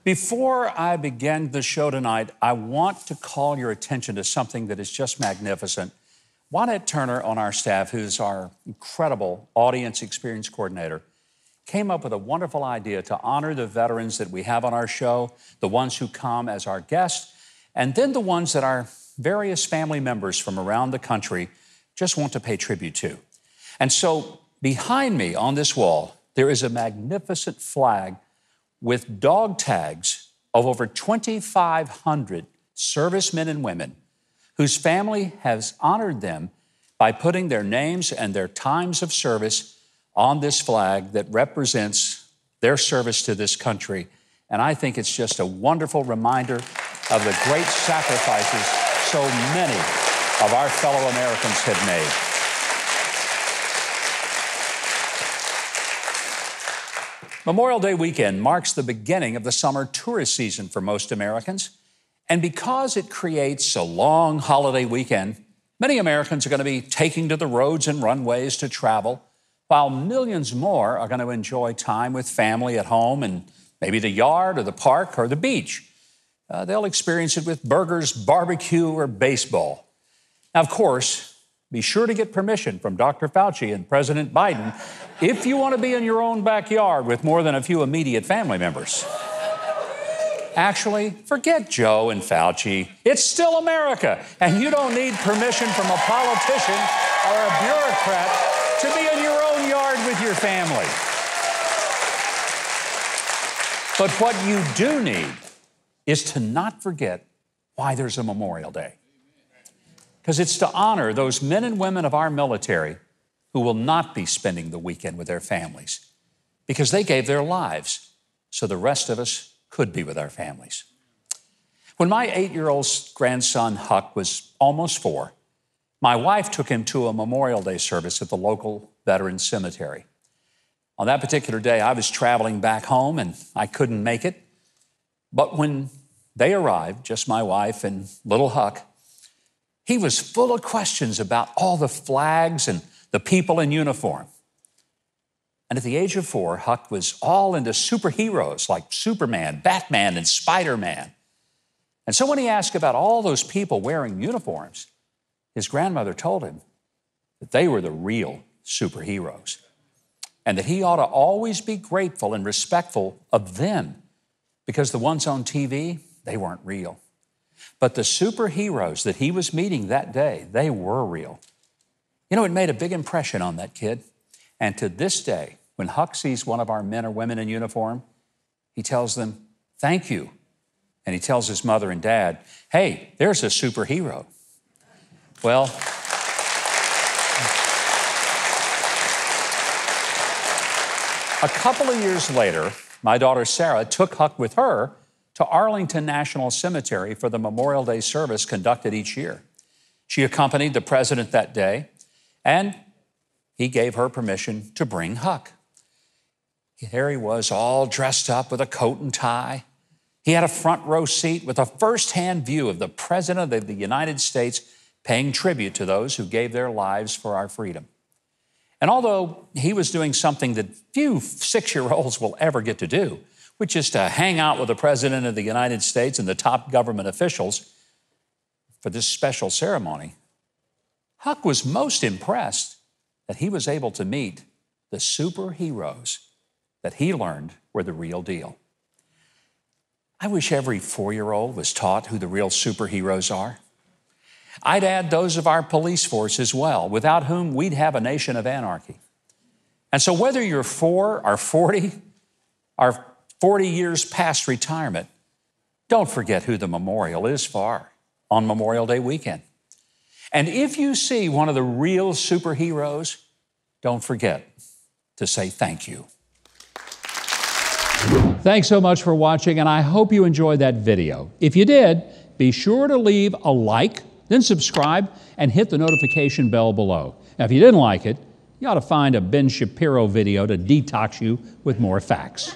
Before I begin the show tonight, I want to call your attention to something that is just magnificent. Juanette Turner on our staff, who's our incredible audience experience coordinator, came up with a wonderful idea to honor the veterans that we have on our show, the ones who come as our guests, and then the ones that our various family members from around the country just want to pay tribute to. And so behind me on this wall, there is a magnificent flag with dog tags of over 2,500 servicemen and women whose family has honored them by putting their names and their times of service on this flag that represents their service to this country. And I think it's just a wonderful reminder of the great sacrifices so many of our fellow Americans have made. Memorial Day weekend marks the beginning of the summer tourist season for most Americans. And because it creates a long holiday weekend, many Americans are going to be taking to the roads and runways to travel, while millions more are going to enjoy time with family at home and maybe the yard or the park or the beach. They'll experience it with burgers, barbecue, or baseball. Now, of course, be sure to get permission from Dr. Fauci and President Biden if you want to be in your own backyard with more than a few immediate family members. Actually, forget Joe and Fauci. It's still America, and you don't need permission from a politician or a bureaucrat to be in your own yard with your family. But what you do need is to not forget why there's a Memorial Day. Because it's to honor those men and women of our military who will not be spending the weekend with their families because they gave their lives so the rest of us could be with our families. When my 8-year-old grandson, Huck, was almost 4, my wife took him to a Memorial Day service at the local Veterans Cemetery. On that particular day, I was traveling back home and I couldn't make it. But when they arrived, just my wife and little Huck, he was full of questions about all the flags and the people in uniform. And at the age of 4, Huck was all into superheroes like Superman, Batman, and Spider-Man. And so when he asked about all those people wearing uniforms, his grandmother told him that they were the real superheroes and that he ought to always be grateful and respectful of them because the ones on TV, they weren't real. But the superheroes that he was meeting that day, they were real. You know, it made a big impression on that kid. And to this day, when Huck sees one of our men or women in uniform, he tells them, thank you. And he tells his mother and dad, hey, there's a superhero. Well, a couple of years later, my daughter Sarah took Huck with her to Arlington National Cemetery for the Memorial Day service conducted each year. She accompanied the president that day, and he gave her permission to bring Huck. There he was, all dressed up with a coat and tie. He had a front row seat with a firsthand view of the President of the United States paying tribute to those who gave their lives for our freedom. And although he was doing something that few 6-year-olds will ever get to do, which is to hang out with the President of the United States and the top government officials for this special ceremony, Huck was most impressed that he was able to meet the superheroes that he learned were the real deal. I wish every 4-year-old was taught who the real superheroes are. I'd add those of our police force as well, without whom we'd have a nation of anarchy. And so whether you're 4 or 40 or 40 years past retirement, don't forget who the memorial is for on Memorial Day weekend. And if you see one of the real superheroes, don't forget to say thank you. Thanks so much for watching, and I hope you enjoyed that video. If you did, be sure to leave a like, then subscribe, and hit the notification bell below. Now, if you didn't like it, you ought to find a Ben Shapiro video to detox you with more facts.